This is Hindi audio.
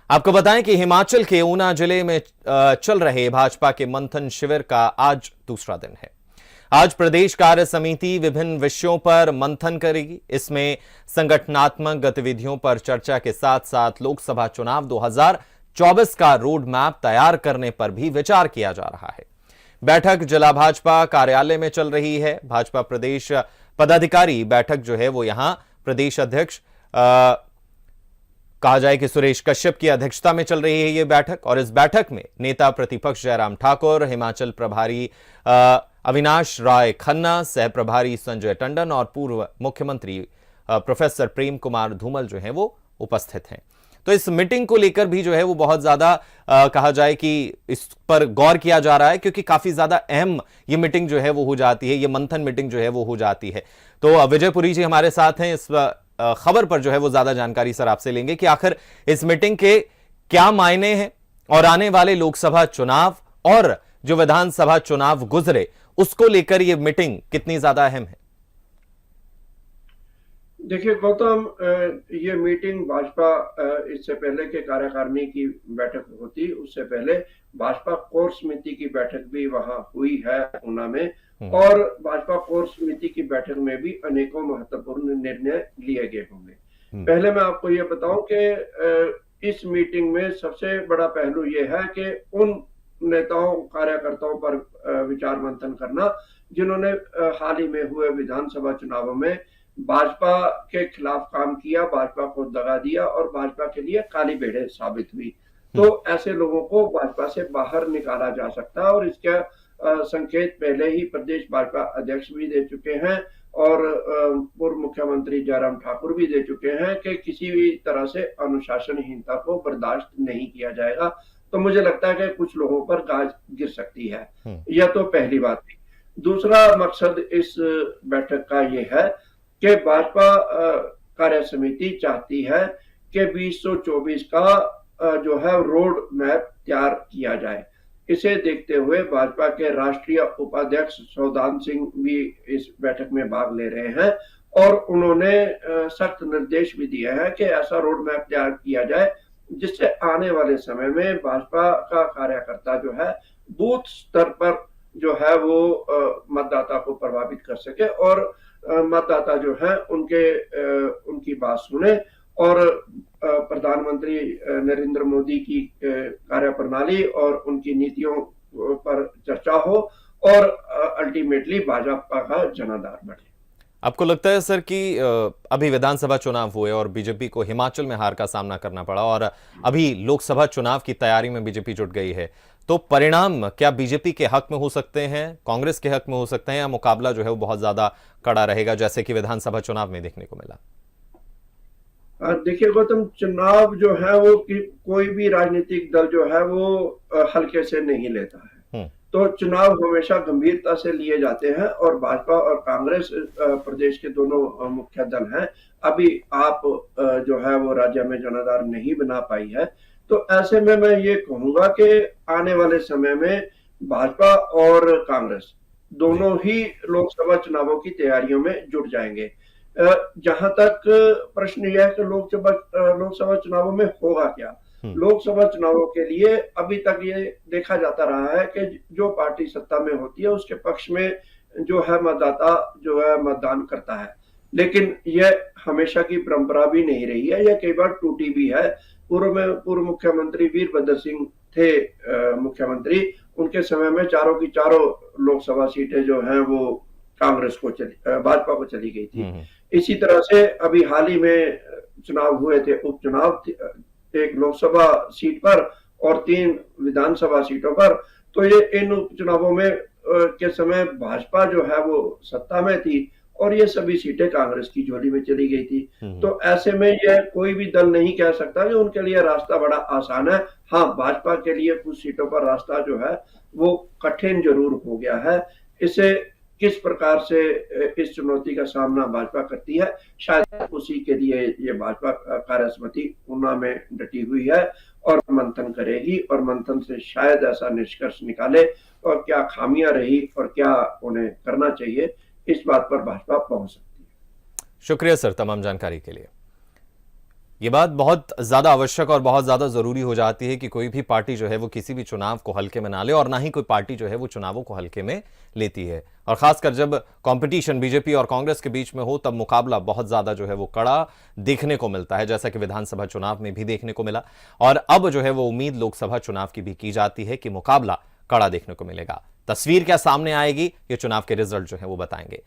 आपको बताएं कि हिमाचल के ऊना जिले में चल रहे भाजपा के मंथन शिविर का आज दूसरा दिन है। आज प्रदेश कार्य समिति विभिन्न विषयों पर मंथन करेगी। इसमें संगठनात्मक गतिविधियों पर चर्चा के साथ साथ लोकसभा चुनाव 2024 का रोड मैप तैयार करने पर भी विचार किया जा रहा है। बैठक जिला भाजपा कार्यालय में चल रही है। भाजपा प्रदेश पदाधिकारी बैठक जो है वो यहां प्रदेश अध्यक्ष कहा जाए कि सुरेश कश्यप की अध्यक्षता में चल रही है ये बैठक, और इस बैठक में नेता प्रतिपक्ष जयराम ठाकुर, हिमाचल प्रभारी अविनाश राय खन्ना, सह प्रभारी संजय टंडन और पूर्व मुख्यमंत्री प्रोफेसर प्रेम कुमार धूमल जो है वो उपस्थित हैं। तो इस मीटिंग को लेकर भी जो है वो बहुत ज्यादा कहा जाए कि इस पर गौर किया जा रहा है, क्योंकि काफी ज्यादा अहम ये मीटिंग जो है वो हो जाती है, ये मंथन मीटिंग जो है वो हो जाती है। तो विजयपुरी जी हमारे साथ हैं, इस खबर पर जो है वो ज्यादा जानकारी सर आपसे लेंगे कि आखिर इस मीटिंग के क्या मायने हैं और आने वाले लोकसभा चुनाव और जो विधानसभा चुनाव गुजरे उसको लेकर ये मीटिंग कितनी ज्यादा अहम है। देखिए गौतम, ये मीटिंग भाजपा इससे पहले के कार्यकारिणी की बैठक होती, उससे पहले भाजपा कोर समिति की बैठक भी वहां हुई है ऊना में, और भाजपा कोर समिति की बैठक में भी अनेकों महत्वपूर्ण निर्णय लिए गए होंगे। पहले मैं आपको ये बताऊं कि इस मीटिंग में सबसे बड़ा पहलू ये है कि उन नेताओं कार्यकर्ताओं पर विचार मंथन करना जिन्होंने हाल ही में हुए विधानसभा चुनावों में भाजपा के खिलाफ काम किया, भाजपा को दगा दिया और भाजपा के लिए काली भेड़े साबित हुई। तो ऐसे लोगों को भाजपा से बाहर निकाला जा सकता है, और इसका संकेत पहले ही प्रदेश भाजपा अध्यक्ष भी दे चुके हैं और पूर्व मुख्यमंत्री जयराम ठाकुर भी दे चुके हैं कि किसी भी तरह से अनुशासनहीनता को बर्दाश्त नहीं किया जाएगा। तो मुझे लगता है कि कुछ लोगों पर गाज गिर सकती है। यह तो पहली बात थी। दूसरा मकसद इस बैठक का ये है कि भाजपा कार्य समिति चाहती है कि 2024 का जो है रोड मैप तैयार किया जाए। इसे देखते हुए भाजपा के राष्ट्रीय उपाध्यक्ष सौदान सिंह भी इस बैठक में भाग ले रहे हैं, और उन्होंने सख्त निर्देश भी दिए हैं कि ऐसा रोड मैप तैयार किया जाए जिससे आने वाले समय में भाजपा का कार्यकर्ता जो है बूथ स्तर पर जो है वो मतदाता को प्रभावित कर सके और मतदाता जो है उनकी बात सुने, और प्रधानमंत्री नरेंद्र मोदी की कार्यप्रणाली और उनकी नीतियों पर चर्चा हो और अल्टीमेटली भाजपा का जनाधार बढ़े। आपको लगता है सर कि अभी विधानसभा चुनाव हुए और बीजेपी को हिमाचल में हार का सामना करना पड़ा और अभी लोकसभा चुनाव की तैयारी में बीजेपी जुट गई है, तो परिणाम क्या बीजेपी के हक में हो सकते हैं, कांग्रेस के हक में हो सकते हैं, या मुकाबला जो है वो बहुत ज्यादा कड़ा रहेगा जैसे कि विधानसभा चुनाव में देखने को मिला? देखिए गौतम, चुनाव जो है वो कोई भी राजनीतिक दल जो है वो हल्के से नहीं लेता है। तो चुनाव हमेशा गंभीरता से लिए जाते हैं, और भाजपा और कांग्रेस प्रदेश के दोनों मुख्य दल हैं। अभी आप जो है वो राज्य में जनाधार नहीं बना पाई है। तो ऐसे में मैं ये कहूंगा कि आने वाले समय में भाजपा और कांग्रेस दोनों ही लोकसभा चुनावों की तैयारियों में जुट जाएंगे। जहां तक प्रश्न यह है कि लोकसभा चुनावों में होगा क्या। लोकसभा चुनावों के लिए अभी तक ये देखा जाता रहा है कि जो पार्टी सत्ता में होती है उसके पक्ष में जो है मतदाता जो है मतदान करता है, लेकिन यह हमेशा की परंपरा भी नहीं रही है, यह कई बार टूटी भी है। पूर्व मुख्यमंत्री वीरभद्र सिंह थे मुख्यमंत्री, उनके समय में चारों की चारों लोकसभा सीटें जो हैं वो कांग्रेस को भाजपा को चली गई थी। इसी तरह से अभी हाल ही में चुनाव हुए थे, उपचुनाव, एक लोकसभा सीट पर और 3 विधानसभा सीटों पर। तो ये इन उपचुनावों में के समय भाजपा जो है वो सत्ता में थी और ये सभी सीटें कांग्रेस की झोली में चली गई थी। तो ऐसे में यह कोई भी दल नहीं कह सकता कि उनके लिए रास्ता बड़ा आसान है। हाँ, भाजपा के लिए कुछ सीटों पर रास्ता जो है वो कठिन जरूर हो गया है। इसे किस प्रकार से इस चुनौती का सामना भाजपा करती है, शायद उसी के लिए ये भाजपा कार्य समिति ऊना में डटी हुई है और मंथन करेगी, और मंथन से शायद ऐसा निष्कर्ष निकाले और क्या खामियां रही और क्या उन्हें करना चाहिए, इस बात पर भाजपा पहुंच सकती है। शुक्रिया सर तमाम जानकारी के लिए। ये बात बहुत ज्यादा आवश्यक और बहुत ज्यादा जरूरी हो जाती है कि कोई भी पार्टी जो है वो किसी भी चुनाव को हल्के में ना ले, और ना ही कोई पार्टी जो है वो चुनावों को हल्के में लेती है। और खासकर जब कंपटीशन बीजेपी और कांग्रेस के बीच में हो, तब मुकाबला बहुत ज्यादा जो है वो कड़ा देखने को मिलता है, जैसा कि विधानसभा चुनाव में भी देखने को मिला। और अब जो है वो उम्मीद लोकसभा चुनाव की भी की जाती है कि मुकाबला कड़ा देखने को मिलेगा। तस्वीर क्या सामने आएगी, ये चुनाव के रिजल्ट जो है वो बताएंगे।